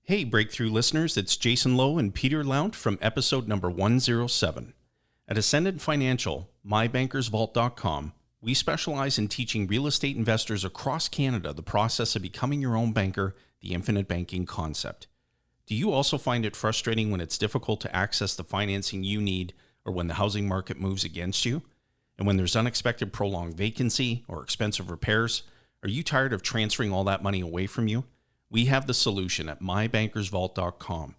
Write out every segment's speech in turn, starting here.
Hey, Breakthrough listeners, it's Jason Lowe and Peter Lount from episode number 107. At Ascendant Financial, mybankersvault.com, we specialize in teaching real estate investors across Canada the process of becoming your own banker, the infinite banking concept. Do you also find it frustrating when it's difficult to access the financing you need or when the housing market moves against you? And when there's unexpected prolonged vacancy or expensive repairs, are you tired of transferring all that money away from you? We have the solution at mybankersvault.com.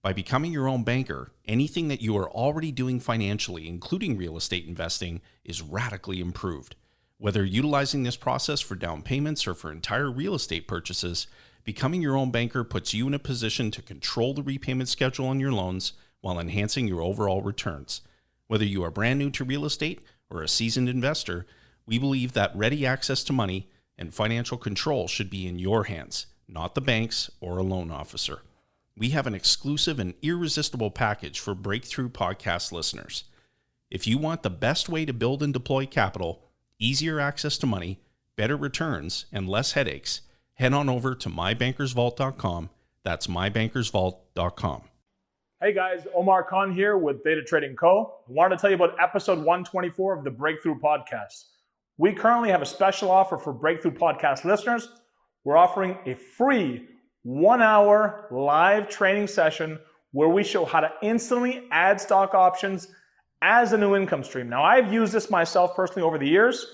By becoming your own banker, anything that you are already doing financially, including real estate investing, is radically improved. Whether utilizing this process for down payments or for entire real estate purchases, becoming your own banker puts you in a position to control the repayment schedule on your loans while enhancing your overall returns. Whether you are brand new to real estate or a seasoned investor, we believe that ready access to money and financial control should be in your hands, not the bank's or a loan officer. We have an exclusive and irresistible package for Breakthrough podcast listeners. If you want the best way to build and deploy capital, easier access to money, better returns, and less headaches, head on over to mybankersvault.com. That's mybankersvault.com. Hey guys, Omar Khan here with Data Trading Co. I wanted to tell you about episode 124 of the Breakthrough Podcast. We currently have a special offer for Breakthrough Podcast listeners. We're offering a free 1-hour live training session where we show how to instantly add stock options as a new income stream. Now, I've used this myself personally over the years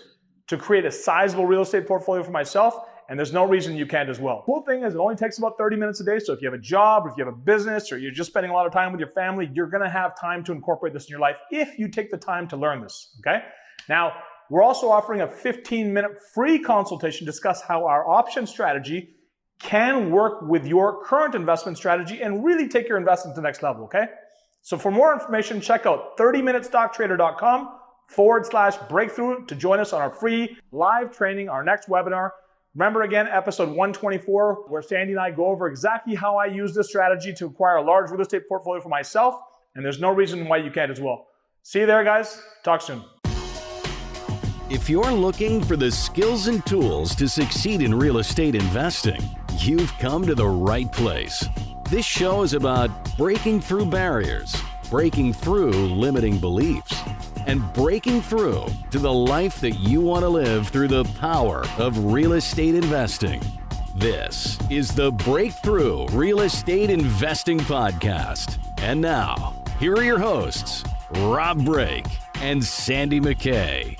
to create a sizable real estate portfolio for myself, and there's no reason you can't as well. Cool thing is it only takes about 30 minutes a day, so if you have a job, or if you have a business, or you're just spending a lot of time with your family, you're gonna have time to incorporate this in your life if you take the time to learn this, okay? Now, we're also offering a 15-minute free consultation to discuss how our option strategy can work with your current investment strategy and really take your investment to the next level, okay? So for more information, check out 30minutestocktrader.com/breakthrough to join us on our free live training, our next webinar. Remember again, episode 124, where Sandy and I go over exactly how I use this strategy to acquire a large real estate portfolio for myself, and there's no reason why you can't as well. See you there, guys. Talk soon. If you're looking for the skills and tools to succeed in real estate investing, you've come to the right place. This show is about breaking through barriers, breaking through limiting beliefs, and breaking through to the life that you want to live through the power of real estate investing. This is the Breakthrough Real Estate Investing Podcast. And now, here are your hosts, Rob Brake and Sandy McKay.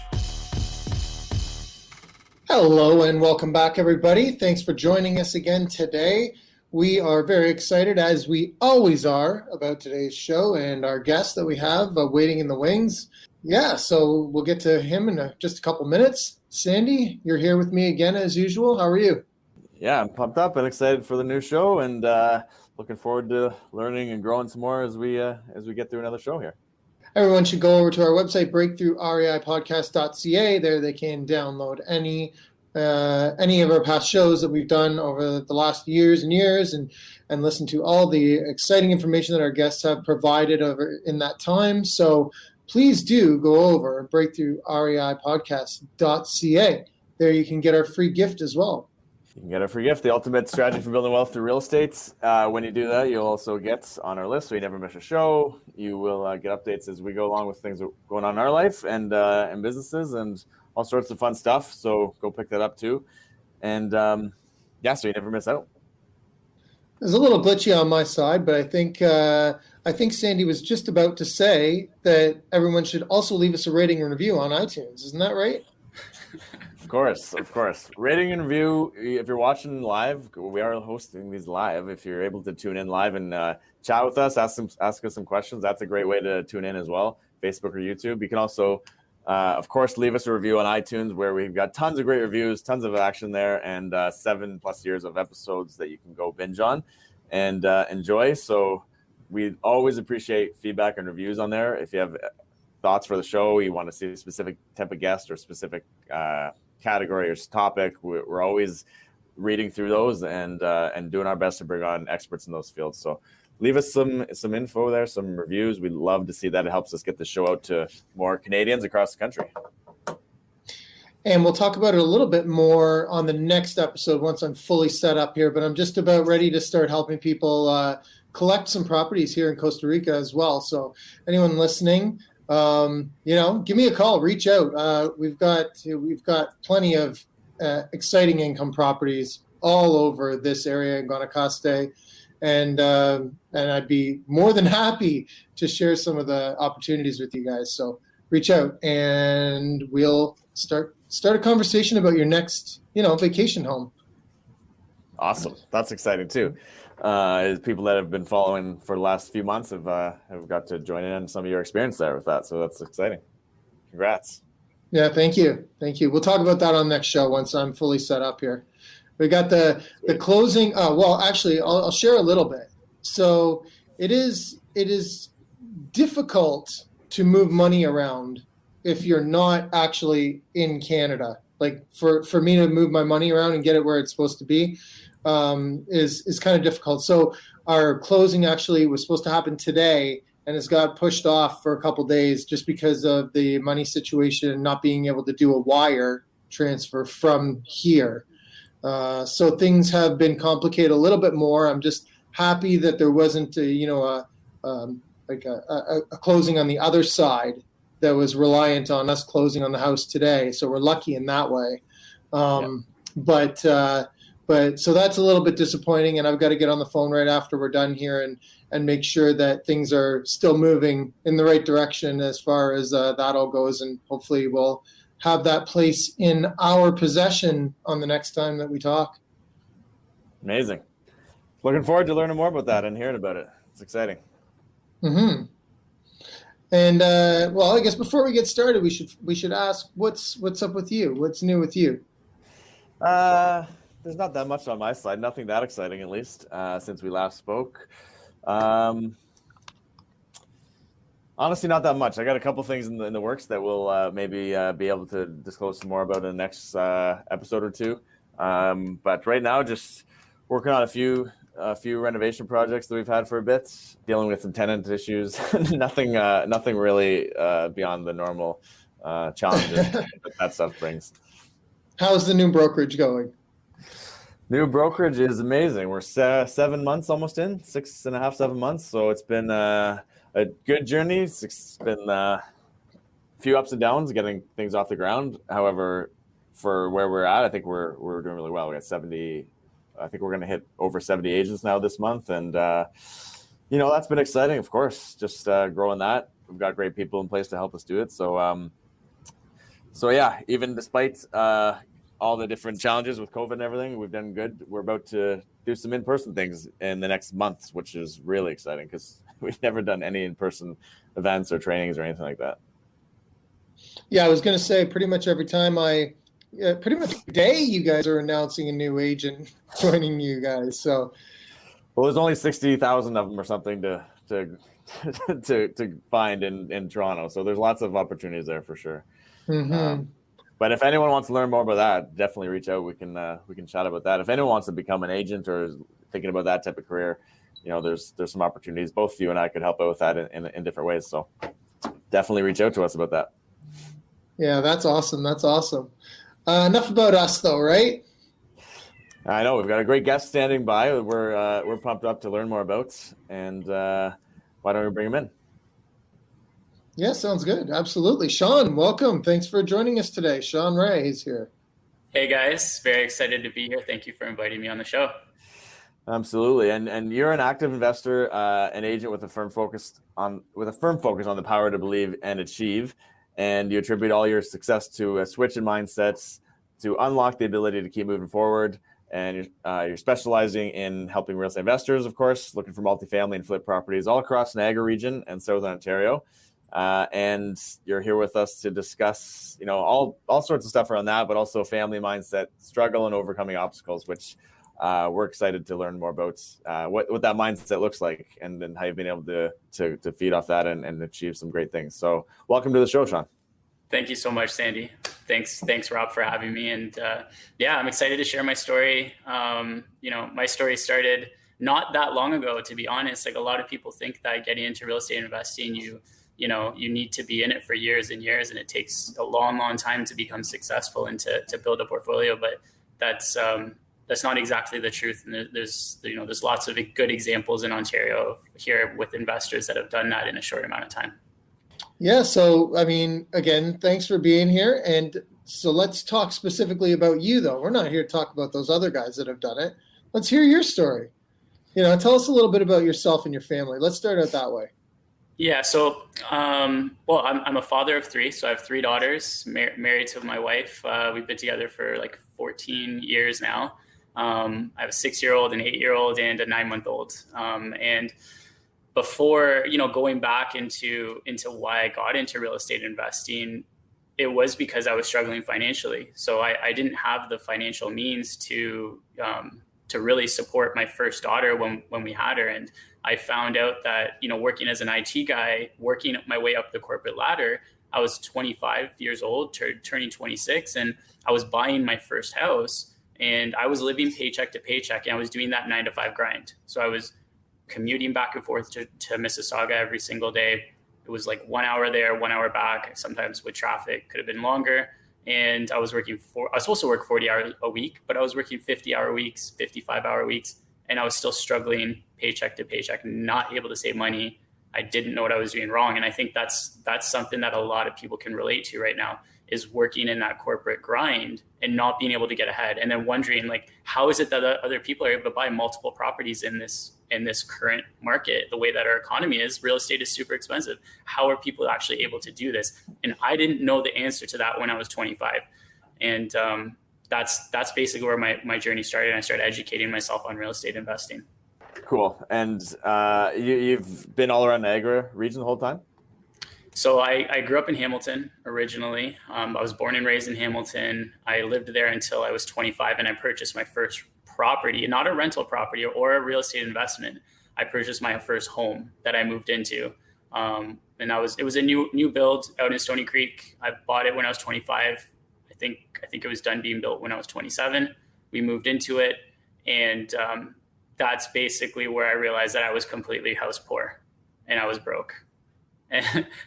Hello and welcome back, everybody. Thanks for joining us again today. We are very excited, as we always are, about today's show and our guest that we have waiting in the wings. Yeah, so we'll get to him in just a couple minutes. Sandy, you're here with me again as usual. How are you? Yeah, I'm pumped up and excited for the new show, and looking forward to learning and growing some more as we get through another show here. Everyone should go over to our website, breakthroughreipodcast.ca. There they can download any of our past shows that we've done over the last years and years and listen to all the exciting information that our guests have provided over in that time. So please do go over breakthroughreipodcast.ca. There you can get our free gift as well. You can get a free gift, the ultimate strategy for building wealth through real estate. When you do that, you'll also get on our list, so you never miss a show. You will get updates as we go along with things going on in our life and businesses and all sorts of fun stuff. So go pick that up too. And so you never miss out. There's a little glitchy on my side, but I think Sandy was just about to say that everyone should also leave us a rating and review on iTunes. Isn't that right? Of course. Rating and review. If you're watching live, we are hosting these live. If you're able to tune in live and chat with us, ask us some questions, that's a great way to tune in as well. Facebook or YouTube. You can also, of course, leave us a review on iTunes, where we've got tons of great reviews, tons of action there, and 7+ years of episodes that you can go binge on and enjoy. So we always appreciate feedback and reviews on there. If you have thoughts for the show, you want to see a specific type of guest or specific category or topic, we're always reading through those and doing our best to bring on experts in those fields. So leave us some info there, some reviews. We'd love to see that. It helps us get the show out to more Canadians across the country. And we'll talk about it a little bit more on the next episode once I'm fully set up here. But I'm just about ready to start helping people collect some properties here in Costa Rica as well. So anyone listening, give me a call, reach out. We've got plenty of exciting income properties all over this area in Guanacaste. And I'd be more than happy to share some of the opportunities with you guys. So reach out and we'll start a conversation about your next, vacation home. Awesome. That's exciting too. People that have been following for the last few months have got to join in on some of your experience there with that. So that's exciting. Congrats. Yeah, thank you. We'll talk about that on the next show once I'm fully set up here. We got the closing. Actually, I'll share a little bit. So it is difficult to move money around if you're not actually in Canada. Like for me to move my money around and get it where it's supposed to be is kind of difficult. So our closing actually was supposed to happen today, and it's got pushed off for a couple days just because of the money situation, not being able to do a wire transfer from here. So things have been complicated a little bit more. I'm just happy that there wasn't a closing on the other side that was reliant on us closing on the house today. So we're lucky in that way. But so that's a little bit disappointing, and I've got to get on the phone right after we're done here and make sure that things are still moving in the right direction as far as that all goes, and hopefully we'll have that place in our possession on the next time that we talk. Amazing. Looking forward to learning more about that and hearing about it. It's exciting. Mm-hmm. And I guess before we get started, we should ask what's up with you? What's new with you? There's not that much on my side. Nothing that exciting, at least, since we last spoke. Honestly, not that much. I got a couple things in the works that we'll maybe be able to disclose some more about in the next episode or two. But right now, just working on a few renovation projects that we've had for a bit, dealing with some tenant issues. nothing really beyond the normal challenges that stuff brings. How's the new brokerage going? New brokerage is amazing. We're 7 months almost in, 6.5, 7 months. So it's been a good journey. It's been a few ups and downs getting things off the ground. However, for where we're at, I think we're doing really well. We got 70. I think we're going to hit over 70 agents now this month. And, that's been exciting, of course, just growing that. We've got great people in place to help us do it. So yeah, even despite all the different challenges with COVID and everything, we've done good. We're about to do some in-person things in the next month, which is really exciting because we've never done any in-person events or trainings or anything like that. Yeah, I was going to say pretty much every day you guys are announcing a new agent joining you guys. So, well, there's only 60,000 of them or something to find in Toronto. So there's lots of opportunities there for sure. Mm-hmm. But if anyone wants to learn more about that, definitely reach out. We can chat about that. If anyone wants to become an agent or is thinking about that type of career, there's some opportunities. Both you and I could help out with that in different ways. So definitely reach out to us about that. Yeah, that's awesome. Enough about us though, right? I know we've got a great guest standing by. We're pumped up to learn more about, and why don't we bring him in? Yeah, sounds good. Absolutely. Sean, welcome. Thanks for joining us today. Sean Ray is here. Hey guys, very excited to be here. Thank you for inviting me on the show. Absolutely. And you're an active investor, an agent with a firm focus on the power to believe and achieve. And you attribute all your success to a switch in mindsets to unlock the ability to keep moving forward. And you're specializing in helping real estate investors, of course, looking for multifamily and flip properties all across Niagara region and Southern Ontario. And you're here with us to discuss, all sorts of stuff around that, but also family mindset, struggle and overcoming obstacles, which we're excited to learn more about what that mindset looks like and then how you've been able to feed off that and achieve some great things. So welcome to the show, Sean. Thank you so much, Sandy. Thanks, Rob, for having me. And I'm excited to share my story. My story started not that long ago, to be honest. Like a lot of people think that getting into real estate investing, you you need to be in it for years and years, and it takes a long, long time to become successful and to build a portfolio. But that's not exactly the truth. And there's lots of good examples in Ontario here with investors that have done that in a short amount of time. Yeah. So, I mean, again, thanks for being here. And so let's talk specifically about you, though. We're not here to talk about those other guys that have done it. Let's hear your story. Tell us a little bit about yourself and your family. Let's start out that way. Yeah. So, I'm a father of three. So I have three daughters, married to my wife. We've been together for like 14 years now. I have a 6-year-old, an 8-year-old, and a 9-month-old. And before, going back into why I got into real estate investing, it was because I was struggling financially. So I didn't have the financial means to really support my first daughter when we had her. And I found out that, working as an IT guy, working my way up the corporate ladder, I was 25 years old, turning 26, and I was buying my first house. And I was living paycheck to paycheck, and I was doing that 9-to-5 grind. So I was commuting back and forth to Mississauga every single day. It was like 1 hour there, 1 hour back. Sometimes with traffic, could have been longer. And I was supposed to work 40 hours a week, but I was working 50-hour weeks, 55-hour weeks. And I was still struggling paycheck to paycheck, not able to save money. I didn't know what I was doing wrong. And I think that's something that a lot of people can relate to right now, is working in that corporate grind and not being able to get ahead. And then wondering, like, how is it that other people are able to buy multiple properties in this current market? The way that our economy is, real estate is super expensive. How are people actually able to do this? And I didn't know the answer to that when I was 25. And that's basically where my journey started. And I started educating myself on real estate investing. Cool. And you've been all around Niagara region the whole time? So I grew up in Hamilton originally. I was born and raised in Hamilton. I lived there until I was 25, and I purchased my first property, not a rental property or a real estate investment. I purchased my first home that I moved into. And it was a new build out in Stony Creek. I bought it when I was 25. I think it was done being built when I was 27. We moved into it. And that's basically where I realized that I was completely house poor and I was broke.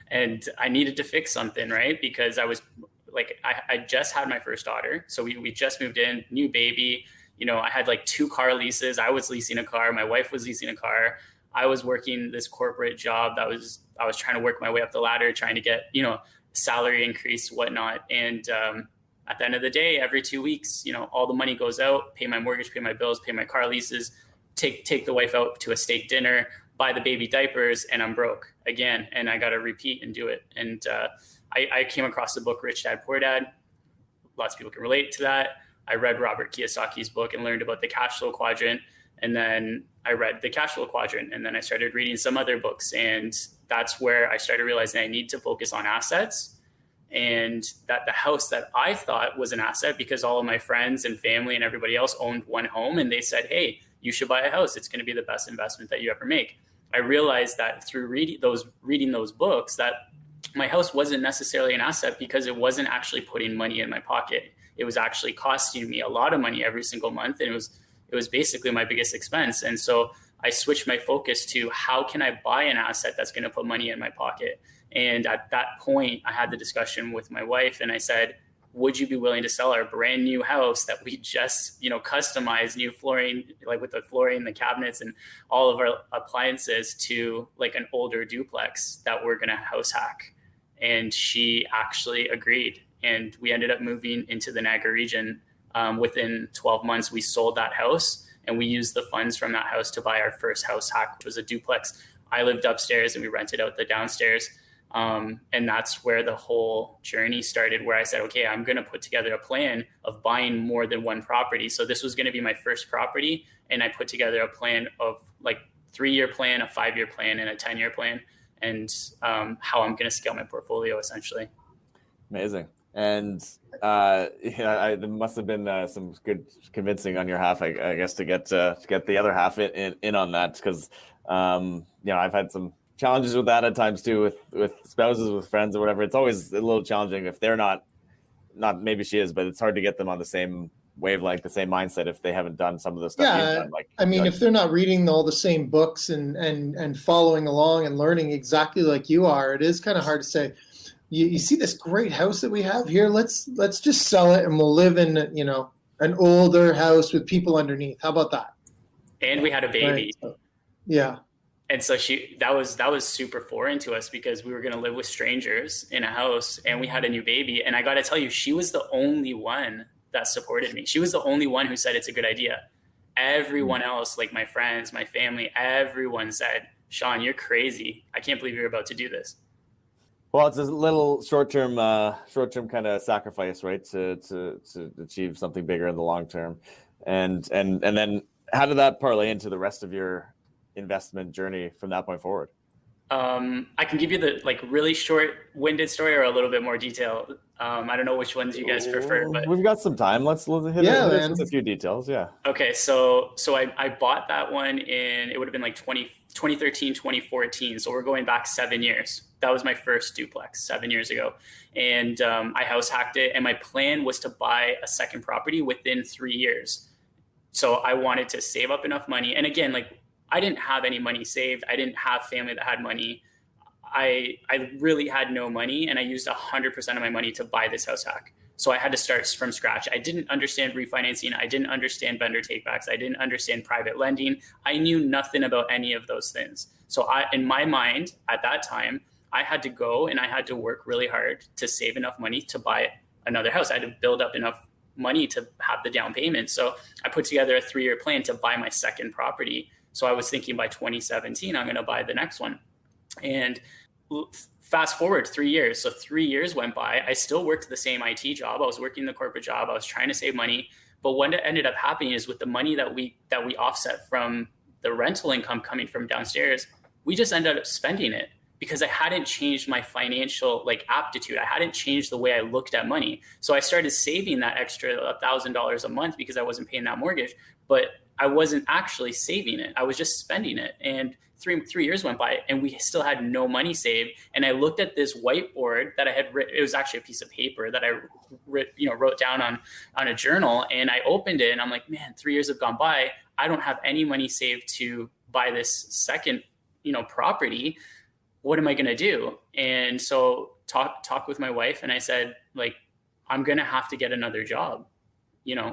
And I needed to fix something, right? Because I was like, I just had my first daughter. So we just moved in, new baby. I had like 2 car leases. I was leasing a car. My wife was leasing a car. I was working this corporate job I was trying to work my way up the ladder, trying to get, salary increase, whatnot. And at the end of the day, every 2 weeks, all the money goes out, pay my mortgage, pay my bills, pay my car leases, take the wife out to a steak dinner, buy the baby diapers, and I'm broke again. And I got to repeat and do it. And I came across the book, Rich Dad, Poor Dad. Lots of people can relate to that. I read Robert Kiyosaki's book and learned about the cash flow quadrant. And then I read the cash flow quadrant. And then I started reading some other books. And that's where I started realizing I need to focus on assets. And that the house that I thought was an asset, because all of my friends and family and everybody else owned one home, and they said, hey, you should buy a house. It's going to be the best investment that you ever make. I realized that through reading those books, that my house wasn't necessarily an asset, because it wasn't actually putting money in my pocket. It was actually costing me a lot of money every single month. And it was basically my biggest expense. And so I switched my focus to, how can I buy an asset that's going to put money in my pocket? And at that point, I had the discussion with my wife, and I said, would you be willing to sell our brand new house that we just, customized, new flooring, like with the flooring, the cabinets, and all of our appliances, to like an older duplex that we're going to house hack? And she actually agreed. And we ended up moving into the Niagara region. Within 12 months, we sold that house, and we used the funds from that house to buy our first house hack, which was a duplex. I lived upstairs and we rented out the downstairs. And that's where the whole journey started, where I said, okay, I'm going to put together a plan of buying more than one property. So this was going to be my first property. And I put together a plan of like 3-year plan, a 5-year plan, and a 10-year plan, and how I'm going to scale my portfolio essentially. Amazing. And there must have been some good convincing on your half, I guess, to get the other half in on that, because I've had some challenges with that at times too, with spouses, with friends, or whatever. It's always a little challenging if they're not maybe she is, but it's hard to get them on the same wavelength, the same mindset if they haven't done some of the stuff you've done. Like, I mean, if they're not reading all the same books and following along and learning exactly like you are, it is kind of hard to say, you see this great house that we have here, let's just sell it and we'll live in, you know, an older house with people underneath. How about that? And we had a baby. Right. So, yeah. And so that was super foreign to us because we were going to live with strangers in a house and we had a new baby. And I got to tell you, she was the only one that supported me. She was the only one who said it's a good idea. Everyone else, like my friends, my family, everyone said, Sean, you're crazy. I can't believe you're about to do this. Well, it's a little short-term kind of sacrifice, right? To achieve something bigger in the long term. And then how did that parlay into the rest of your investment journey from that point forward? I can give you the really short-winded story or a little bit more detail. I don't know which ones you guys prefer, but we've got some time. Let's hit just a few details. Yeah. Okay. So I bought that one it would have been like 2013, 2014. So we're going back 7 years. That was my first duplex 7 years ago. And I house hacked it. And my plan was to buy a second property within 3 years. So I wanted to save up enough money. And again, I didn't have any money saved. I didn't have family that had money. I really had no money, and I used 100% of my money to buy this house hack. So I had to start from scratch. I didn't understand refinancing. I didn't understand vendor takebacks. I didn't understand private lending. I knew nothing about any of those things. So in my mind at that time, I had to go and I had to work really hard to save enough money to buy another house. I had to build up enough money to have the down payment. So I put together a 3-year plan to buy my second property. So I was thinking by 2017, I'm going to buy the next one. And fast forward 3 years. So 3 years went by. I still worked the same IT job. I was working the corporate job. I was trying to save money. But what ended up happening is with the money that we offset from the rental income coming from downstairs, we just ended up spending it because I hadn't changed my financial aptitude. I hadn't changed the way I looked at money. So I started saving that extra $1,000 a month because I wasn't paying that mortgage, but I wasn't actually saving it. I was just spending it. And three years went by and we still had no money saved. And I looked at this whiteboard that I had written. It was actually a piece of paper that I wrote down on a journal. And I opened it and I'm like, man, 3 years have gone by. I don't have any money saved to buy this second, property. What am I going to do? And so talk with my wife. And I said, I'm going to have to get another job,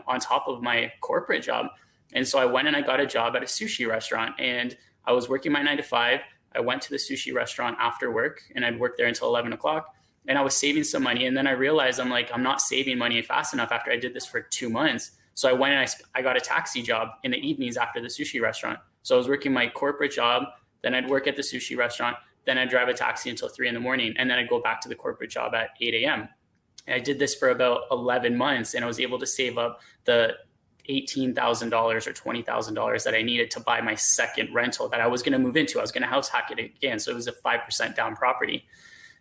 on top of my corporate job. And so I went and I got a job at a sushi restaurant and I was working my 9 to 5. I went to the sushi restaurant after work and I'd work there until 11 o'clock and I was saving some money. And then I realized I'm not saving money fast enough after I did this for 2 months. So I went and I got a taxi job in the evenings after the sushi restaurant. So I was working my corporate job, then I'd work at the sushi restaurant, then I'd drive a taxi until 3 a.m. and then I'd go back to the corporate job at 8 a.m. And I did this for about 11 months and I was able to save up the $18,000 or $20,000 that I needed to buy my second rental that I was going to move into. I was going to house hack it again. So it was a 5% down property.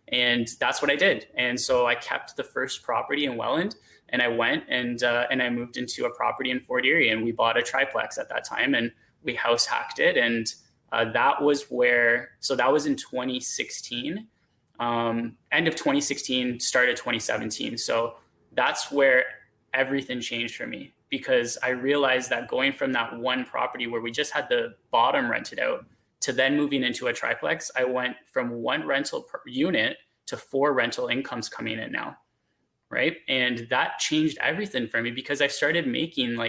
And that's what I did. And so I kept the first property in Welland and I went and I moved into a property in Fort Erie and we bought a triplex at that time and we house hacked it. And that was in 2016, end of 2016, start of 2017. So that's where everything changed for me. Because I realized that going from that one property where we just had the bottom rented out to then moving into a triplex, I went from one rental per unit to 4 rental incomes coming in now, right? And that changed everything for me because I started making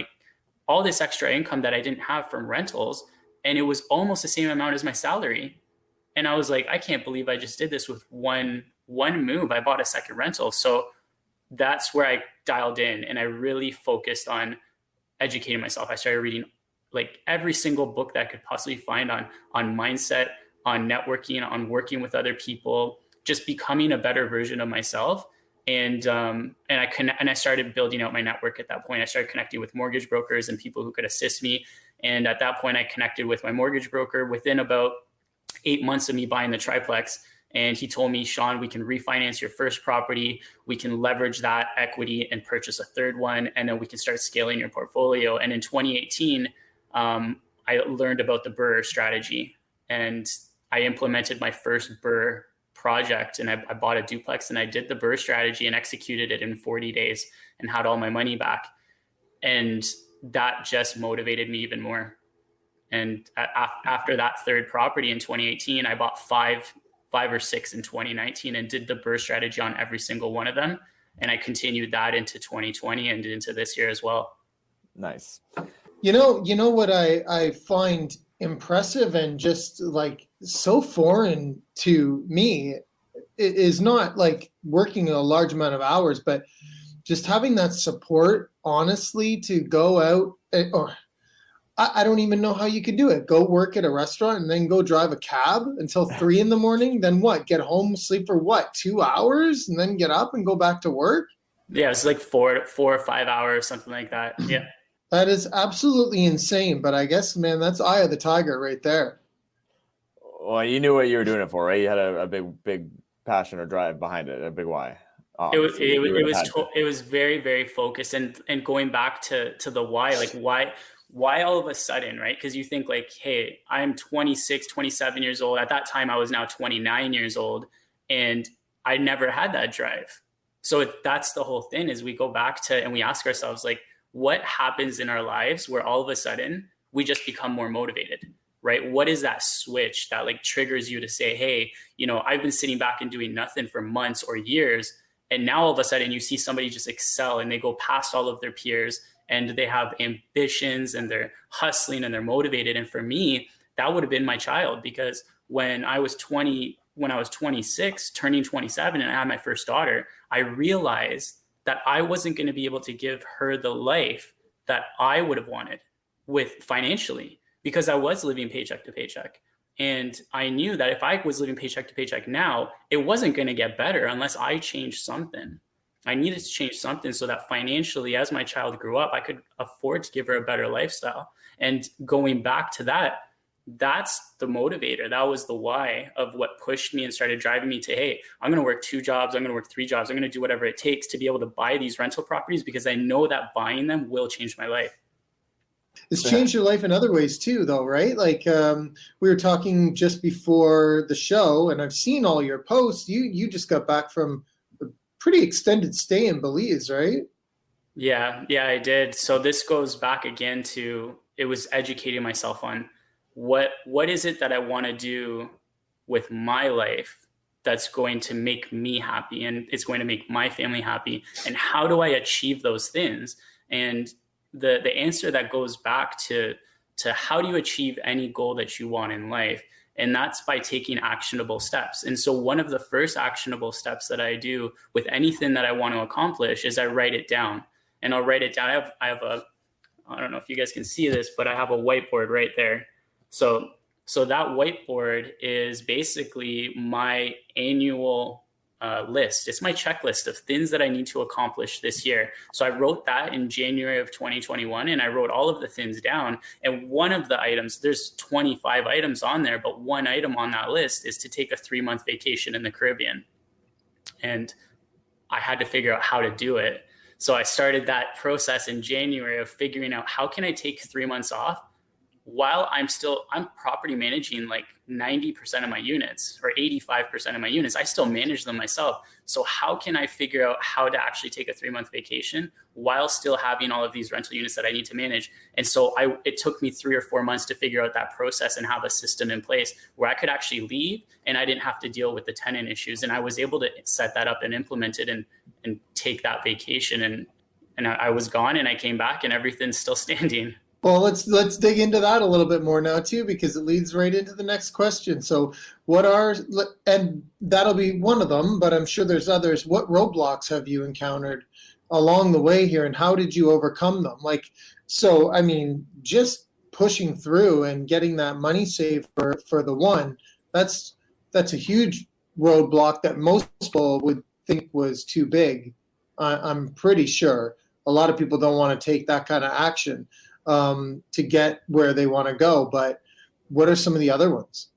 all this extra income that I didn't have from rentals, and it was almost the same amount as my salary. And I was like, I can't believe I just did this with one move. I bought a second rental. So that's where I dialed in and I really focused on educating myself. I started reading every single book that I could possibly find on mindset, on networking, on working with other people, just becoming a better version of myself. And I started building out my network at that point. I started connecting with mortgage brokers and people who could assist me. And at that point I connected with my mortgage broker within about 8 months of me buying the triplex. And he told me, Sean, we can refinance your first property. We can leverage that equity and purchase a third one. And then we can start scaling your portfolio. And in 2018, I learned about the BRRRR strategy and I implemented my first BRRRR project. And I bought a duplex and I did the BRRRR strategy and executed it in 40 days and had all my money back. And that just motivated me even more. And after that third property in 2018, I bought five or six in 2019 and did the BRRRR strategy on every single one of them. And I continued that into 2020 and into this year as well. Nice. You know what I find impressive and just like so foreign to me is not like working a large amount of hours, but just having that support, honestly, to go out or I don't even know how you could do it. Go work at a restaurant and then go drive a cab until 3 a.m. Then what? Get home, sleep for what? 2 hours and then get up and go back to work? Yeah, it's like 4 or 5 hours, something like that. Yeah. That is absolutely insane. But I guess, man, that's eye of the tiger right there. Well, you knew what you were doing it for, right? You had a big passion or drive behind it, a big why. It was very, very focused. And going back to the why, like why all of a sudden, right? Because you think like, hey, I'm 26, 27 years old. At that time, I was now 29 years old, and I never had that drive. So that's the whole thing is we go back to and we ask ourselves, like, what happens in our lives where all of a sudden we just become more motivated, right? What is that switch that like triggers you to say, hey, I've been sitting back and doing nothing for months or years. And now all of a sudden you see somebody just excel and they go past all of their peers and they have ambitions and they're hustling and they're motivated. And for me, that would have been my child, because when I was 26, turning 27, and I had my first daughter, I realized that I wasn't going to be able to give her the life that I would have wanted with financially, because I was living paycheck to paycheck. And I knew that if I was living paycheck to paycheck now, it wasn't going to get better unless I changed something. I needed to change something so that financially, as my child grew up, I could afford to give her a better lifestyle. And going back to that, that's the motivator. That was the why of what pushed me and started driving me to, hey, I'm going to work 2 jobs. I'm going to work 3 jobs. I'm going to do whatever it takes to be able to buy these rental properties, because I know that buying them will change my life. It's changed your life in other ways too, though, right? Like we were talking just before the show, and I've seen all your posts. You just got back from a pretty extended stay in Belize, right? Yeah, I did. So this goes back again to, it was educating myself on what is it that I want to do with my life that's going to make me happy and it's going to make my family happy, and how do I achieve those things? And the answer that goes back to how do you achieve any goal that you want in life? And that's by taking actionable steps. And so one of the first actionable steps that I do with anything that I want to accomplish is I write it down. And I'll write it down. I don't know if you guys can see this, but I have a whiteboard right there. So that whiteboard is basically my annual list. It's my checklist of things that I need to accomplish this year. So I wrote that in January of 2021, and I wrote all of the things down. And one of the items, there's 25 items on there, but one item on that list is to take a 3-month vacation in the Caribbean. And I had to figure out how to do it. So I started that process in January of figuring out, how can I take 3 months off while I'm property managing like 90% of my units or 85% of my units. I still manage them myself. So how can I figure out how to actually take a 3-month vacation while still having all of these rental units that I need to manage? And so it took me 3 or 4 months to figure out that process and have a system in place where I could actually leave and I didn't have to deal with the tenant issues. And I was able to set that up and implement it and take that vacation. And I was gone and I came back and everything's still standing. Well, let's dig into that a little bit more now too, because it leads right into the next question. So and that'll be one of them, but I'm sure there's others. What roadblocks have you encountered along the way here, and how did you overcome them? So I mean, just pushing through and getting that money saved for the one, that's a huge roadblock that most people would think was too big. I'm pretty sure a lot of people don't want to take that kind of action to get where they want to go. But what are some of the other ones?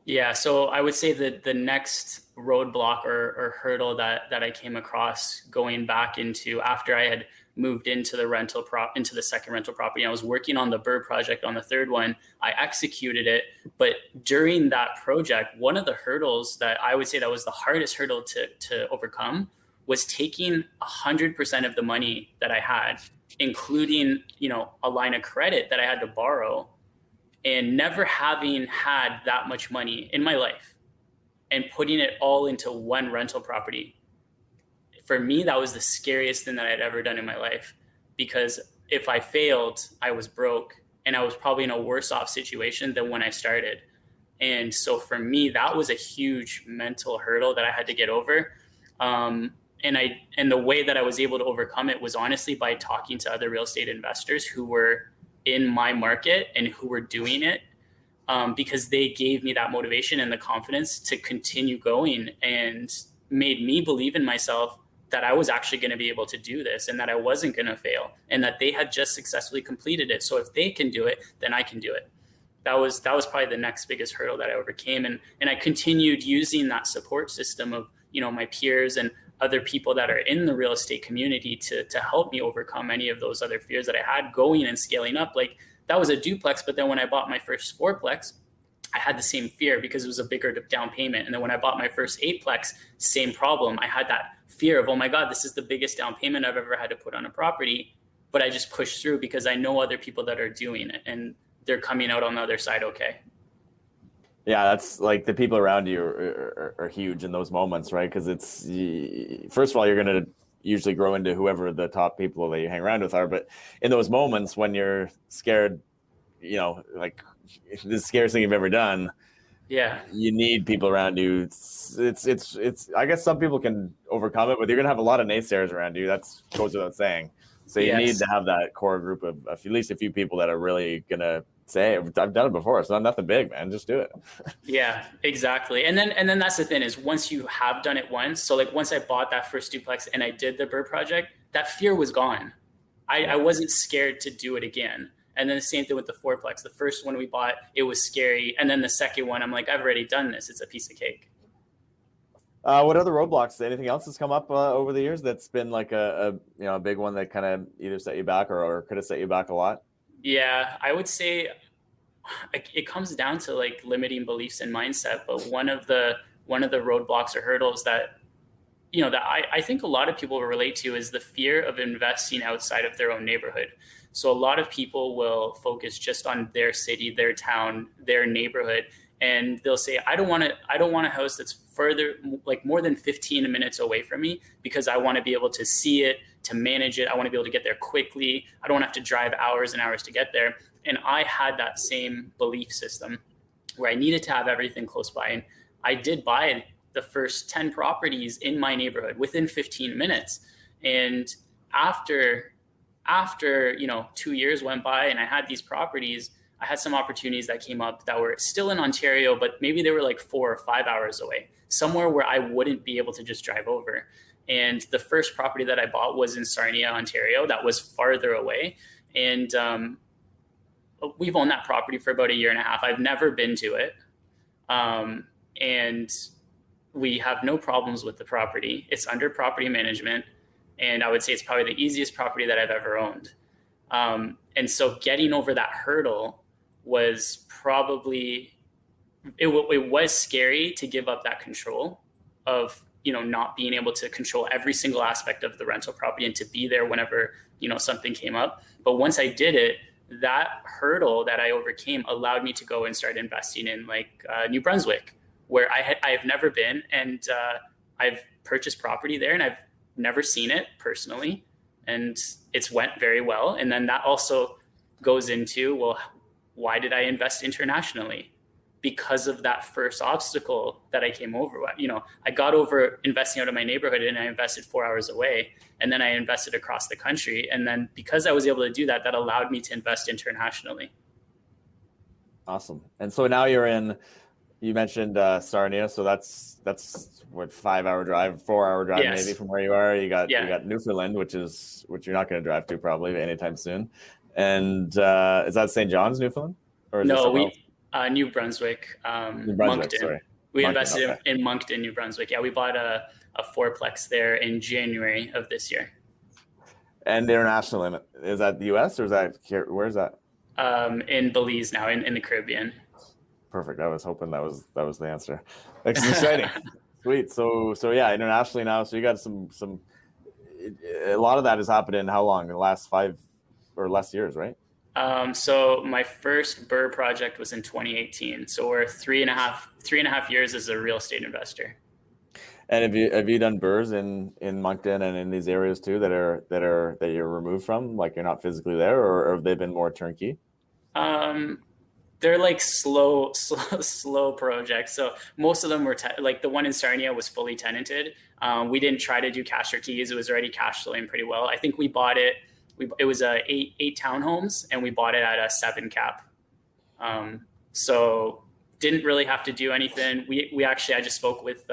Yeah, so I would say that the next roadblock or hurdle that I came across going back into after I had moved into the second rental property, I was working on the BRRRR project on the third one. I executed it, but during that project, one of the hurdles that I would say that was the hardest hurdle to overcome was taking 100% of the money that I had including, a line of credit that I had to borrow, and never having had that much money in my life and putting it all into one rental property. For me, that was the scariest thing that I'd ever done in my life, because if I failed, I was broke, and I was probably in a worse off situation than when I started. And so for me, that was a huge mental hurdle that I had to get over. And the way that I was able to overcome it was honestly by talking to other real estate investors who were in my market and who were doing it, because they gave me that motivation and the confidence to continue going, and made me believe in myself that I was actually going to be able to do this, and that I wasn't going to fail, and that they had just successfully completed it. So if they can do it, then I can do it. That was probably the next biggest hurdle that I overcame. And I continued using that support system of, my peers and other people that are in the real estate community to help me overcome any of those other fears that I had going and scaling up. Like, that was a duplex, but then when I bought my first fourplex, I had the same fear because it was a bigger down payment. And then when I bought my first eightplex, same problem. I had that fear of, oh my God, this is the biggest down payment I've ever had to put on a property. But I just pushed through because I know other people that are doing it, and they're coming out on the other side okay. Yeah, that's like the people around you are huge in those moments, right? Because it's, first of all, you're going to usually grow into whoever the top people that you hang around with are. But in those moments when you're scared, like the scariest thing you've ever done, yeah, you need people around you. It's I guess some people can overcome it, but you're going to have a lot of naysayers around you. That goes without saying. So you need to have that core group of at least a few people that are really going to say, I've done it before. It's not nothing big, man. Just do it. Yeah, exactly. And then that's the thing is, once you have done it once, so like once I bought that first duplex and I did the BRRRR project, that fear was gone. I wasn't scared to do it again. And then the same thing with the fourplex. The first one we bought, it was scary. And then the second one, I'm like, I've already done this. It's a piece of cake. What other roadblocks? Anything else that's come up over the years that's been like a big one that kind of either set you back or could have set you back a lot? Yeah, I would say it comes down to like limiting beliefs and mindset. But one of the roadblocks or hurdles that I think a lot of people will relate to is the fear of investing outside of their own neighborhood. So a lot of people will focus just on their city, their town, their neighborhood, and they'll say, I don't want a house that's further, like more than 15 minutes away from me, because I want to be able to see it, to manage it. I want to be able to get there quickly. I don't want to have to drive hours and hours to get there. And I had that same belief system where I needed to have everything close by. And I did buy the first 10 properties in my neighborhood within 15 minutes. And after 2 years went by and I had these properties, I had some opportunities that came up that were still in Ontario, but maybe they were like 4 or 5 hours away, somewhere where I wouldn't be able to just drive over. And the first property that I bought was in Sarnia, Ontario. That was farther away. And we've owned that property for about 1.5 years. I've never been to it. And we have no problems with the property. It's under property management. And I would say it's probably the easiest property that I've ever owned. And so getting over that hurdle was probably, it was scary to give up that control of, not being able to control every single aspect of the rental property and to be there whenever, something came up. But once I did it, that hurdle that I overcame allowed me to go and start investing in like New Brunswick, where I have never been. And I've purchased property there and I've never seen it personally. And it's went very well. And then that also goes into, well, why did I invest internationally? Because of that first obstacle that I came over. I got over investing out of my neighborhood and I invested 4 hours away. And then I invested across the country. And then because I was able to do that, that allowed me to invest internationally. Awesome. And so now you mentioned Sarnia. So that's what, 5 hour drive, 4 hour drive, yes, maybe from where you are. You got Newfoundland, which you're not going to drive to probably anytime soon. And is that St. John's, Newfoundland? Or is New Brunswick, Moncton. Sorry. We invested in Moncton, New Brunswick. Yeah, we bought a fourplex there in January of this year. And the international limit, is that the U.S. or is that here? Where is that? In Belize now, in the Caribbean. Perfect. I was hoping that was the answer. That's exciting. Sweet. So yeah, internationally now. So you got some. a lot of that has happened in how long? The last 5 or less years, right? So my first BRRRR project was in 2018. So we're three and a half years as a real estate investor. And have you done BRRRRs in Moncton and in these areas too that you're removed from, like you're not physically there, or have they been more turnkey? They're like slow projects. So most of them were like the one in Sarnia was fully tenanted. We didn't try to do cash or keys. It was already cash flowing pretty well. I think we bought it. It was eight townhomes, and we bought it at a 7 cap. So didn't really have to do anything. We actually, I just spoke with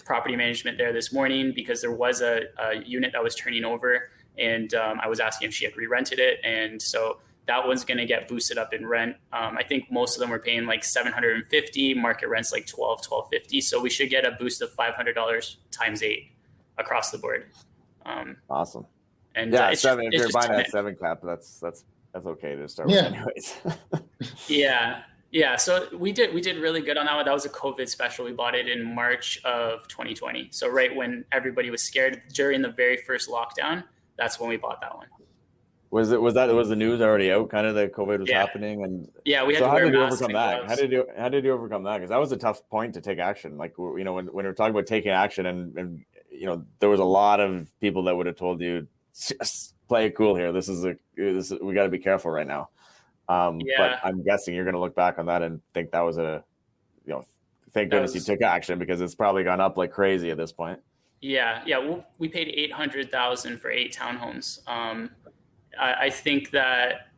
property management there this morning because there was a unit that was turning over, and I was asking if she had re-rented it, and so that one's going to get boosted up in rent. I think most of them were paying like $750, market rent's like $1250. So we should get a boost of $500 times 8 across the board. Awesome. And yeah, if you're buying that 7 cap, that's okay to start with anyways. Yeah. So we did really good on that one. That was a COVID special. We bought it in March of 2020. So right when everybody was scared during the very first lockdown, that's when we bought that one. Was the news already out? Kind of that COVID was happening, and we had to wear masks. How did you overcome that? Because that was a tough point to take action. Like when we're talking about taking action, and there was a lot of people that would have told you, just play it cool here. We got to be careful right now. But I'm guessing you're going to look back on that and think that was thank goodness you took action, because it's probably gone up like crazy at this point. Yeah. We paid $800,000 for 8 townhomes. I think that,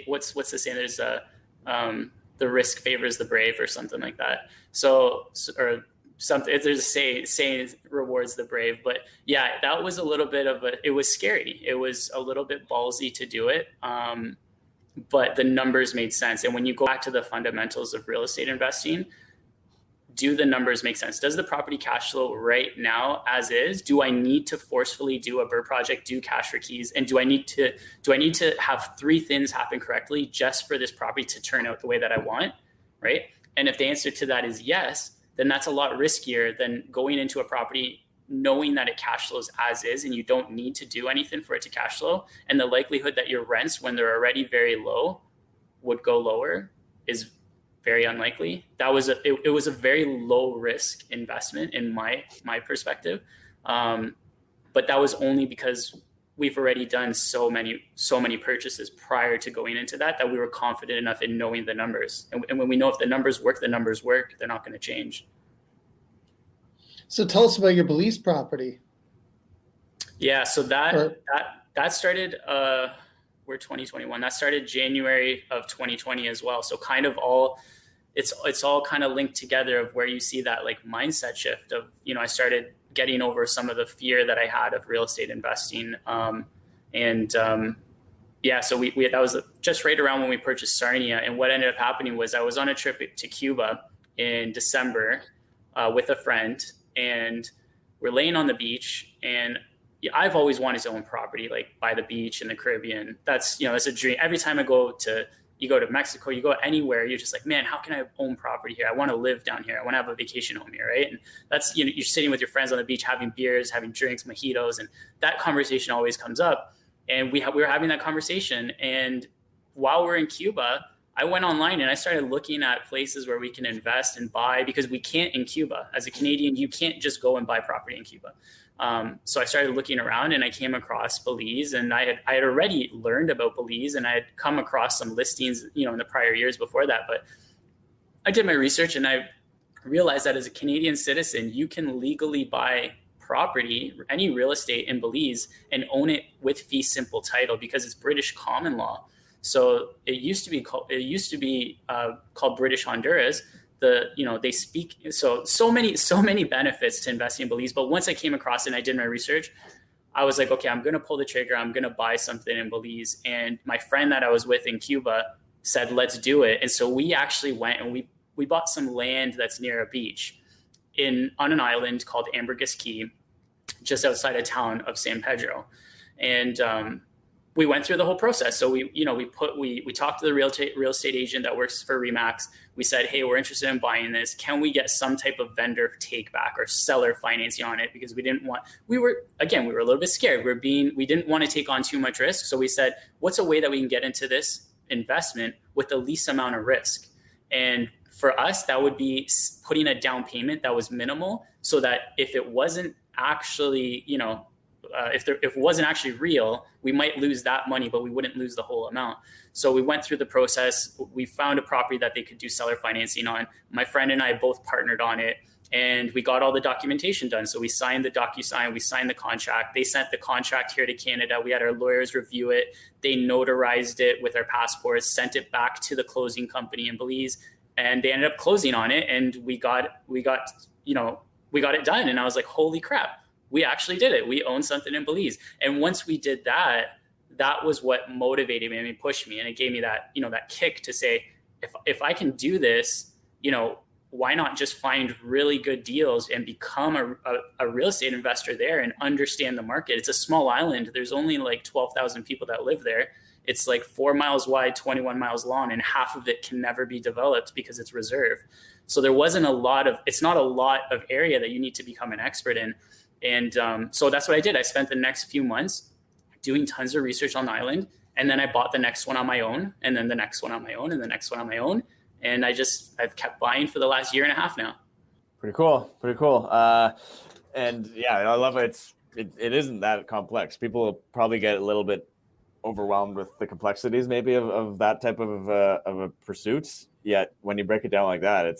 what's the saying? There's the risk favors the brave or something like that. Or something, there's a saying rewards the brave, but yeah, that was a little bit it was scary. It was a little bit ballsy to do it. But the numbers made sense. And when you go back to the fundamentals of real estate investing, do the numbers make sense? Does the property cash flow right now as is? Do I need to forcefully do a BRRRR project, do cash for keys? And do I need to have 3 things happen correctly just for this property to turn out the way that I want, right? And if the answer to that is yes, then that's a lot riskier than going into a property knowing that it cash flows as is and you don't need to do anything for it to cash flow. And the likelihood that your rents, when they're already very low, would go lower is very unlikely. It was a very low risk investment in my perspective. But that was only because we've already done so many purchases prior to going into that we were confident enough in knowing the numbers. And when we know if the numbers work, they're not going to change. So tell us about your Belize property. Yeah. So that started, we're 2021. That started January of 2020 as well. So kind of it's all kind of linked together of where you see that like mindset shift of, I started getting over some of the fear that I had of real estate investing. So that was just right around when we purchased Sarnia. And what ended up happening was I was on a trip to Cuba in December with a friend, and we're laying on the beach, and I've always wanted to own property like by the beach in the Caribbean. That's a dream. Every time you go to Mexico, you go anywhere, you're just like, man, how can I own property here? I want to live down here. I want to have a vacation home here, right? And that's, you're sitting with your friends on the beach, having beers, having drinks, mojitos, and that conversation always comes up. And we were having that conversation. And while we're in Cuba, I went online and I started looking at places where we can invest and buy, because we can't in Cuba. As a Canadian, you can't just go and buy property in Cuba. So I started looking around and I came across Belize, and I had already learned about Belize, and I had come across some listings, in the prior years before that. But I did my research and I realized that as a Canadian citizen, you can legally buy property, any real estate in Belize, and own it with fee simple title, because it's British common law. So it used to be called British Honduras. They speak so many benefits to investing in Belize. But once I came across it and I did my research, I was like, okay, I'm going to pull the trigger. I'm going to buy something in Belize. And my friend that I was with in Cuba said, let's do it. And so we actually went and we bought some land that's near a beach on an island called Ambergris Caye, just outside of town of San Pedro. And we went through the whole process. So we talked to the real estate agent that works for Remax. We said, hey, we're interested in buying this. Can we get some type of vendor take back or seller financing on it? Because we were a little bit scared. We didn't want to take on too much risk. So we said, what's a way that we can get into this investment with the least amount of risk? And for us, that would be putting a down payment that was minimal, so that if it wasn't actually, if it wasn't actually real, we might lose that money, but we wouldn't lose the whole amount. So we went through the process. We found a property that they could do seller financing on. My friend and I both partnered on it, and we got all the documentation done. So we signed the DocuSign, we signed the contract. They sent the contract here to Canada. We had our lawyers review it. They notarized it with our passports, sent it back to the closing company in Belize, and they ended up closing on it. And we got it done. And I was like, holy crap, we actually did it. We own something in Belize. And once we did that, that was what motivated me and pushed me. And it gave me that, that kick to say, if I can do this, why not just find really good deals and become a real estate investor there and understand the market? It's a small island. There's only like 12,000 people that live there. It's like 4 miles wide, 21 miles long, and half of it can never be developed because it's reserve. So there wasn't it's not a lot of area that you need to become an expert in. And so that's what I did. I spent the next few months doing tons of research on the island. And then I bought the next one on my own, and then the next one on my own, and the next one on my own. And I've kept buying for the last year and a half now. Pretty cool. And yeah, I love it. It isn't that complex. People will probably get a little bit overwhelmed with the complexities maybe of that type of a pursuit. Yet when you break it down like that,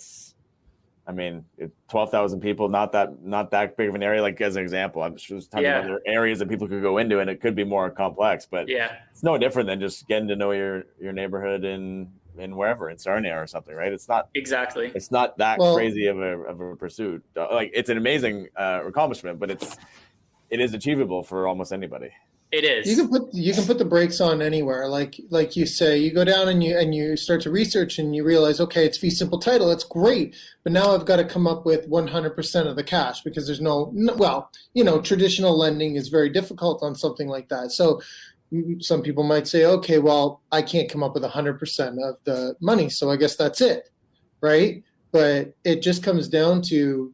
12,000 people, not that big of an area. Like as an example, I'm sure there's tons of other areas that people could go into, and it could be more complex. But it's no different than just getting to know your neighborhood in wherever, in Sarnia or something, right? It's not exactly. It's not that crazy of a pursuit. Like it's an amazing accomplishment, but it is achievable for almost anybody. It is. You can put the brakes on anywhere. Like you say, you go down and you start to research and you realize, okay, it's fee simple title. That's great. But now I've got to come up with 100% of the cash, because there's traditional lending is very difficult on something like that. So some people might say, okay, well, I can't come up with 100% of the money, so I guess that's it, right? But it just comes down to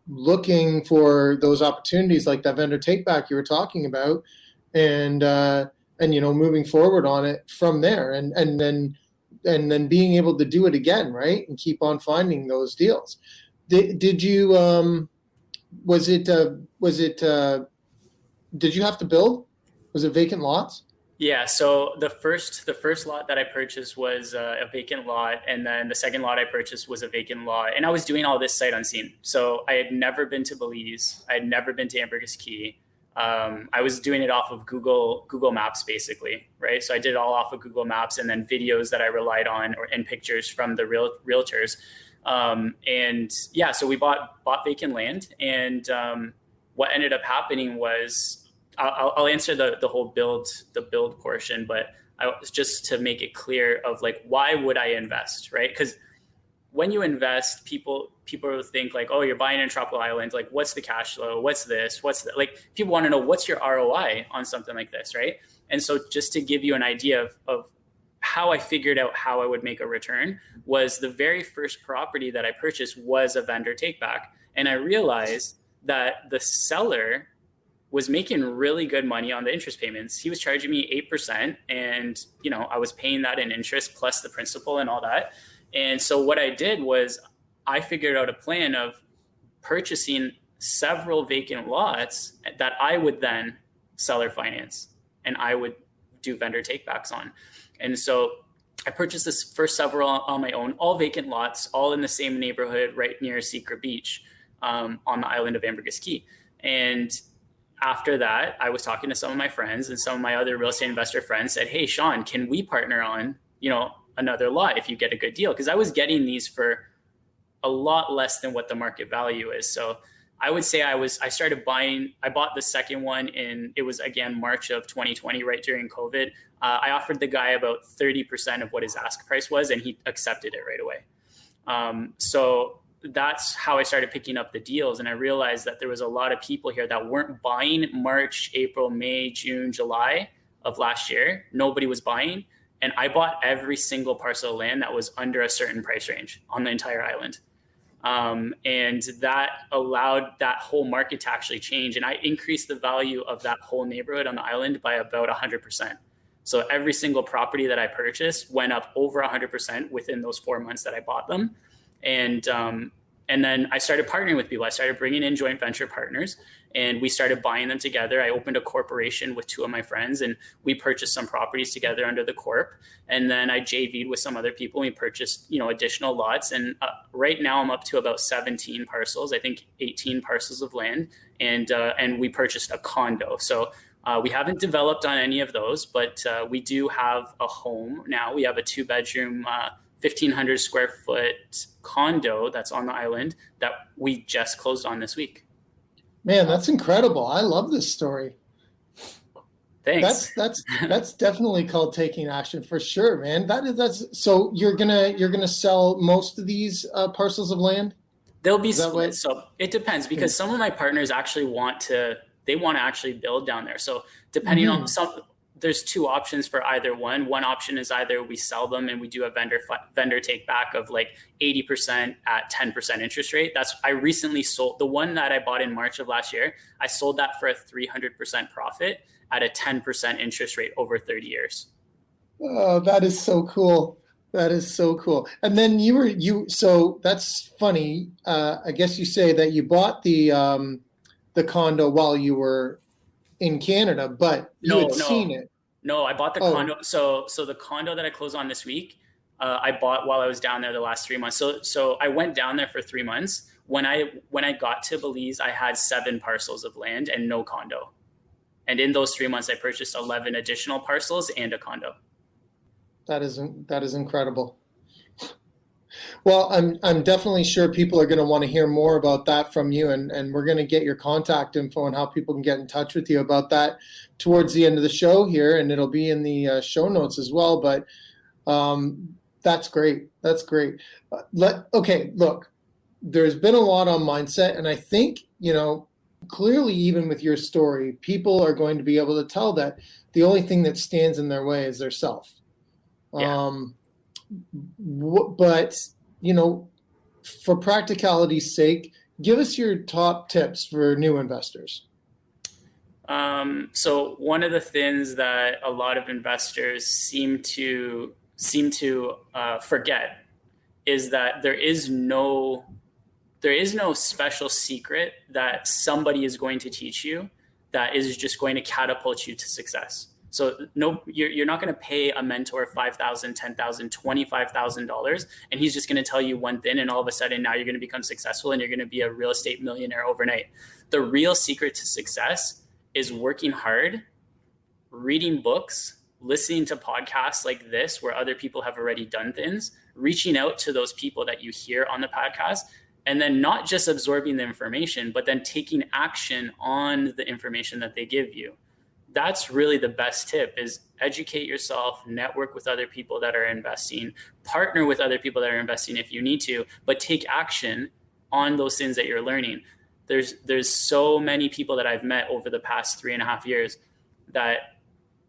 looking for those opportunities like that vendor take back you were talking about, and moving forward on it from there, and then being able to do it again, right, and keep on finding those deals. Did you did you have to build? Was it vacant lots? Yeah. So the first lot that I purchased was a vacant lot. And then the second lot I purchased was a vacant lot. And I was doing all this sight unseen. So I had never been to Belize. I had never been to Ambergris Caye. I was doing it off of Google Maps, basically, right? So I did it all off of Google Maps, and then videos that I relied on, and pictures from the realtors. So we bought vacant land. And what ended up happening was, I'll answer the whole build portion, but I was just to make it clear of like, why would I invest, right? Because when you invest, people think like, oh, you're buying in a tropical island. Like, what's the cash flow? What's this? Like, people want to know what's your ROI on something like this, right? And so just to give you an idea of how I figured out how I would make a return, was the very first property that I purchased was a vendor take back. And I realized that the seller was making really good money on the interest payments. He was charging me 8%, and I was paying that in interest plus the principal and all that. And so what I did was I figured out a plan of purchasing several vacant lots that I would then seller finance, and I would do vendor takebacks on. And so I purchased this first several on my own, all vacant lots, all in the same neighborhood right near Secret Beach, on the island of Ambergris Caye. And after that, I was talking to some of my friends, and some of my other real estate investor friends said, hey, Sean, can we partner on, another lot if you get a good deal? Because I was getting these for a lot less than what the market value is. So I would say I bought the second one it was again, March of 2020, right during COVID. I offered the guy about 30% of what his ask price was, and he accepted it right away. So that's how I started picking up the deals. And I realized that there was a lot of people here that weren't buying March, April, May, June, July, of last year, nobody was buying. And I bought every single parcel of land that was under a certain price range on the entire island. And that allowed that whole market to actually change. And I increased the value of that whole neighborhood on the island by about 100%. So every single property that I purchased went up over 100% within those 4 months that I bought them. And then I started partnering with people. I started bringing in joint venture partners, and we started buying them together. I opened a corporation with 2 of my friends, and we purchased some properties together under the corp. And then I JV'd with some other people. And we purchased, additional lots. And right now I'm up to about 17 parcels, I think 18 parcels of land. And we purchased a condo. So we haven't developed on any of those, but we do have a home now. We have a 2-bedroom, 1,500 square foot condo that's on the island that we just closed on this week. Man, that's incredible. I love this story. Thanks. That's definitely called taking action for sure, man. That's so you're gonna sell most of these parcels of land? They'll be split. So it depends, because some of my partners actually want to actually build down there. So depending on there's 2 options for either one. One option is either we sell them and we do a vendor take back of like 80% at 10% interest rate. I recently sold the one that I bought in March of last year. I sold that for a 300% profit at a 10% interest rate over 30 years. Oh, that is so cool. That is so cool. And then so that's funny. I guess you say that you bought the condo while you were in Canada, but you had seen it. No, I bought the condo. So the condo that I closed on this week, I bought while I was down there the last 3 months. So I went down there for 3 months. When I got to Belize, I had 7 parcels of land and no condo. And in those 3 months, I purchased 11 additional parcels and a condo. That is incredible. Well, I'm definitely sure people are going to want to hear more about that from you, and we're going to get your contact info and how people can get in touch with you about that towards the end of the show here, and it'll be in the show notes as well. But that's great. That's great. Okay, look, there's been a lot on mindset, and I think, clearly, even with your story, people are going to be able to tell that the only thing that stands in their way is their self. Yeah. But, for practicality's sake, give us your top tips for new investors. So one of the things that a lot of investors seem to forget is that there is no special secret that somebody is going to teach you that is just going to catapult you to success. So you're not going to pay a mentor $5,000, $10,000, $25,000, and he's just going to tell you one thing, and all of a sudden now you're going to become successful and you're going to be a real estate millionaire overnight. The real secret to success is working hard, reading books, listening to podcasts like this where other people have already done things, reaching out to those people that you hear on the podcast, and then not just absorbing the information, but then taking action on the information that they give you. That's really the best tip, is educate yourself, network with other people that are investing, partner with other people that are investing if you need to, but take action on those things that you're learning. There's so many people that I've met over the past 3.5 years that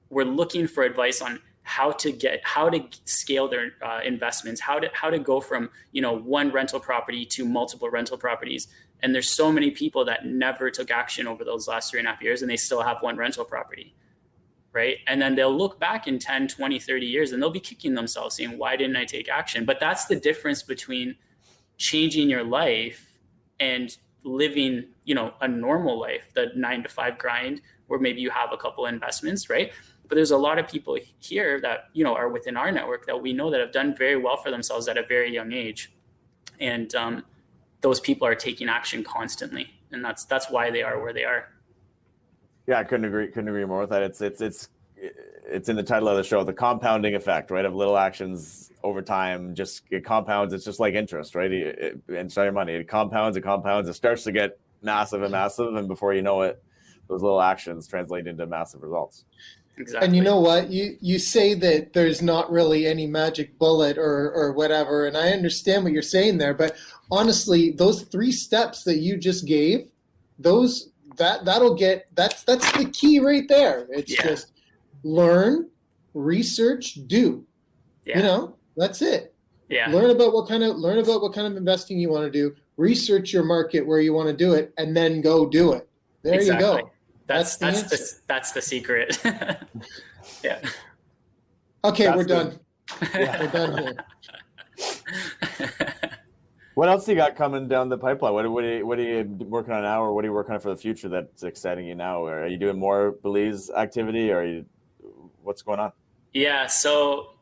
were looking for advice on how to scale their investments, how to go from, one rental property to multiple rental properties. And there's so many people that never took action over those last 3.5 years, and they still have one rental property, right? And then they'll look back in 10, 20, 30 years, and they'll be kicking themselves saying, why didn't I take action? But that's the difference between changing your life and living, a normal life, the 9-to-5 grind, where maybe you have a couple investments, right? But there's a lot of people here that, are within our network that we know that have done very well for themselves at a very young age. And those people are taking action constantly. And that's why they are where they are. Yeah, I couldn't agree more with that. It's in the title of the show, the compounding effect, right? Of little actions over time, it compounds. It's just like interest, right? And start your money. It compounds, it starts to get massive. And before you know it, those little actions translate into massive results. Exactly. And you know what? You say that there's not really any magic bullet or whatever, and I understand what you're saying there, but honestly, those 3 steps that you just gave, that's the key right there. It's just learn, research, do. Yeah. You know, that's it. Yeah. Learn about what kind of investing you want to do, research your market where you want to do it, and then go do it. There Exactly. you go. That's the secret. Yeah. Okay, That's we're good. done. We're done here. What else you got coming down the pipeline? What are you working on now, or what are you working on for the future that's exciting you now? Or are you doing more Belize activity, or what's going on? Yeah, so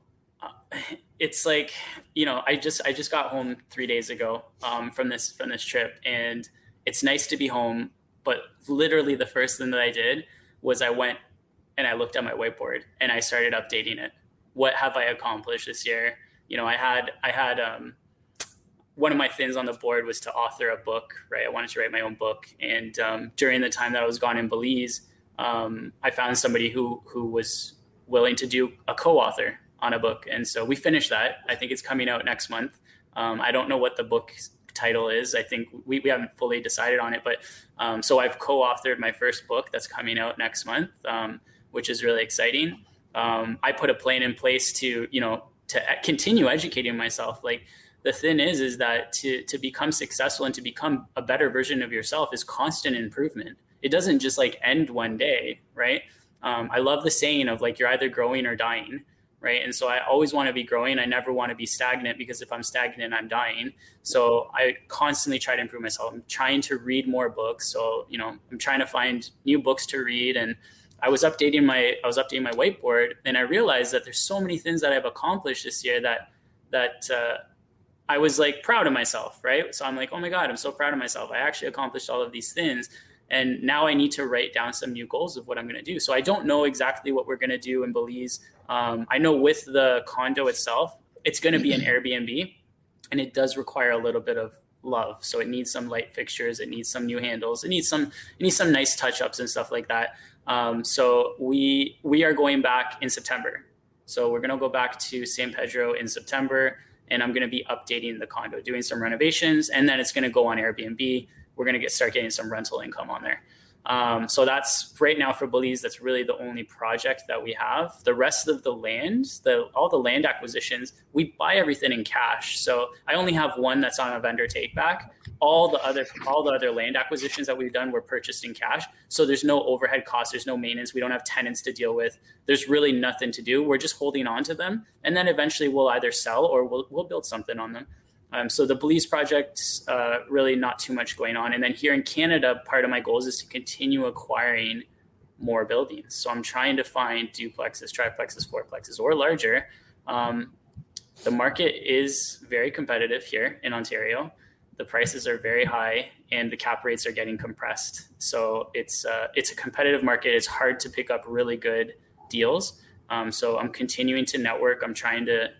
it's like, I just got home 3 days ago from this trip, and it's nice to be home. But literally, the first thing that I did was I went and I looked at my whiteboard and I started updating it. What have I accomplished this year? I had one of my things on the board was to author a book, right? I wanted to write my own book. And during the time that I was gone in Belize, I found somebody who was willing to do a co-author on a book. And so we finished that. I think it's coming out next month. I don't know what the book title is. I think we haven't fully decided on it, but so I've co-authored my first book that's coming out next month, which is really exciting. I put a plan in place to continue educating myself. Like, the thing is that to become successful and to become a better version of yourself is constant improvement. It doesn't just like end one day, right? I love the saying of like, you're either growing or dying, right? And so I always want to be growing. I never want to be stagnant, because if I'm stagnant, I'm dying. So I constantly try to improve myself. I'm trying to read more books. So, I'm trying to find new books to read. And I was updating my whiteboard, and I realized that there's so many things that I've accomplished this year that I was like proud of myself, right? So I'm like, oh my God, I'm so proud of myself. I actually accomplished all of these things. And now I need to write down some new goals of what I'm going to do. So I don't know exactly what we're going to do in Belize. I know with the condo itself, it's going to be an Airbnb, and it does require a little bit of love. So it needs some light fixtures. It needs some new handles. It needs some nice touch-ups and stuff like that. So we are going back in September. So we're going to go back to San Pedro in September, and I'm going to be updating the condo, doing some renovations, and then it's going to go on Airbnb. We're going to start getting some rental income on there. So that's right now for Belize. That's really the only project that we have. The rest of the land, all the land acquisitions, we buy everything in cash. So I only have one that's on a vendor take back. All the other land acquisitions that we've done were purchased in cash. So there's no overhead costs. There's no maintenance. We don't have tenants to deal with. There's really nothing to do. We're just holding on to them. And then eventually we'll either sell or we'll build something on them. So the Belize project, really not too much going on. And then here in Canada, part of my goals is to continue acquiring more buildings. So I'm trying to find duplexes, triplexes, fourplexes, or larger. The market is very competitive here in Ontario. The prices are very high and the cap rates are getting compressed. So it's a competitive market. It's hard to pick up really good deals. So I'm continuing to network. I'm trying to,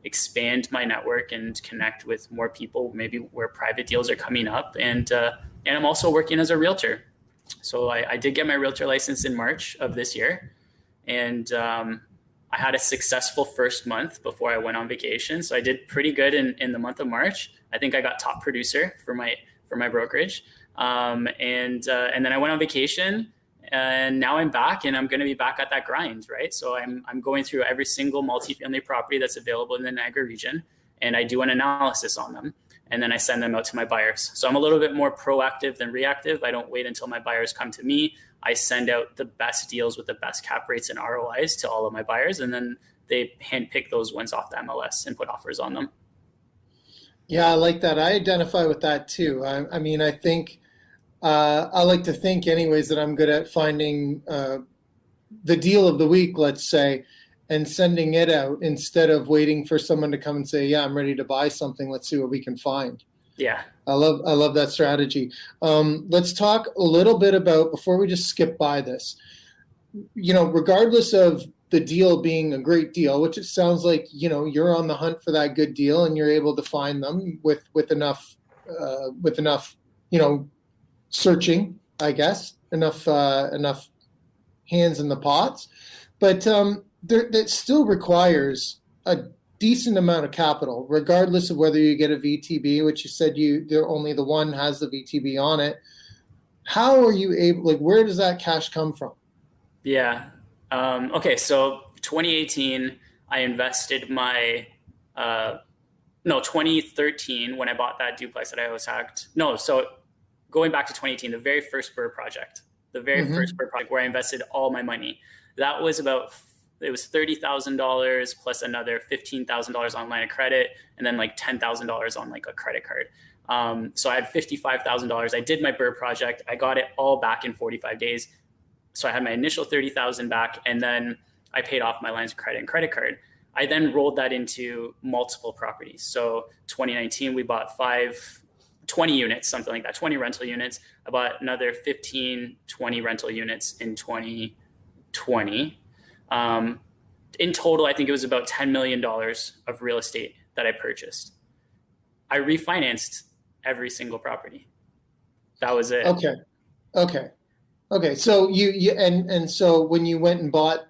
expand my network and connect with more people, maybe where private deals are coming up. And I'm also working as a realtor. So I did get my realtor license in March of this year. And I had a successful first month before I went on vacation. So I did pretty good in the month of March. I think I got top producer for my brokerage. And then I went on vacation. And now I'm back, and I'm going to be back at that grind, right? So I'm going through every single multifamily property that's available in the Niagara region, and I do an analysis on them, and then I send them out to my buyers. So I'm a little bit more proactive than reactive. I don't wait until my buyers come to me. I send out the best deals with the best cap rates and ROIs to all of my buyers, and then they handpick those ones off the MLS and put offers on them. Yeah, I like that. I identify with that too. I mean, I think I like to think anyways that I'm good at finding the deal of the week, let's say, and sending it out instead of waiting for someone to come and say, yeah, I'm ready to buy something. Let's see what we can find. Yeah. I love that strategy. Let's talk a little bit about, before we just skip by this, regardless of the deal being a great deal, which it sounds like, you're on the hunt for that good deal and you're able to find them with enough, searching, I guess, enough hands in the pots, but that still requires a decent amount of capital, regardless of whether you get a VTB, which you said there only the one has the VTB on it. How are you able? Where does that cash come from? Yeah, Okay, so 2018, I invested 2013 when I bought that duplex that I was hacked. No, so going back to 2018, the very first Burr project, where I invested all my money, that was it was $30,000 plus another $15,000 on line of credit, and then like $10,000 on like a credit card. So I had $55,000. I did my Burr project. I got it all back in 45 days. So I had my initial 30,000 back, and then I paid off my lines of credit and credit card. I then rolled that into multiple properties. So 2019, we bought 20 units, something like that, 20 rental units. I bought another 15, 20 rental units in 2020. In total, I think it was about $10 million of real estate that I purchased. I refinanced every single property. That was it. Okay. So so when you went and bought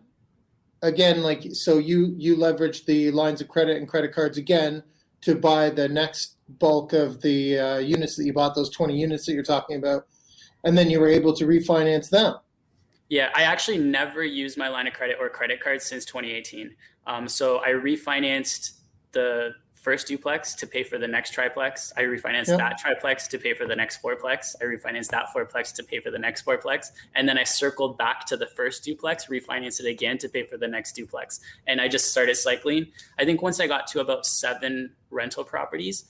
again, so you leveraged the lines of credit and credit cards again to buy the next bulk of the units that you bought, those 20 units that you're talking about, and then you were able to refinance them. Yeah, I actually never used my line of credit or credit card since 2018. So I refinanced the first duplex to pay for the next triplex. I refinanced that triplex to pay for the next fourplex. I refinanced that fourplex to pay for the next fourplex. And then I circled back to the first duplex, refinanced it again to pay for the next duplex. And I just started cycling. I think once I got to about 7 rental properties,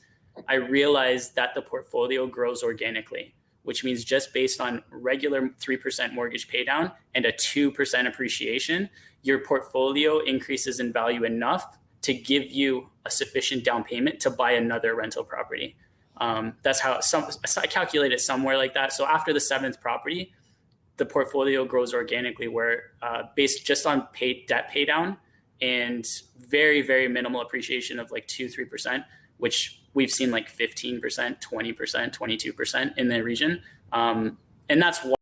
I realized that the portfolio grows organically, which means just based on regular 3% mortgage paydown and a 2% appreciation, your portfolio increases in value enough to give you a sufficient down payment to buy another rental property. That's how I calculate it somewhere like that. So after the 7th property, the portfolio grows organically, where based just on debt pay down and very, very minimal appreciation of like 2-3%, which we've seen like 15%, 20%, 22% in the region. And that's why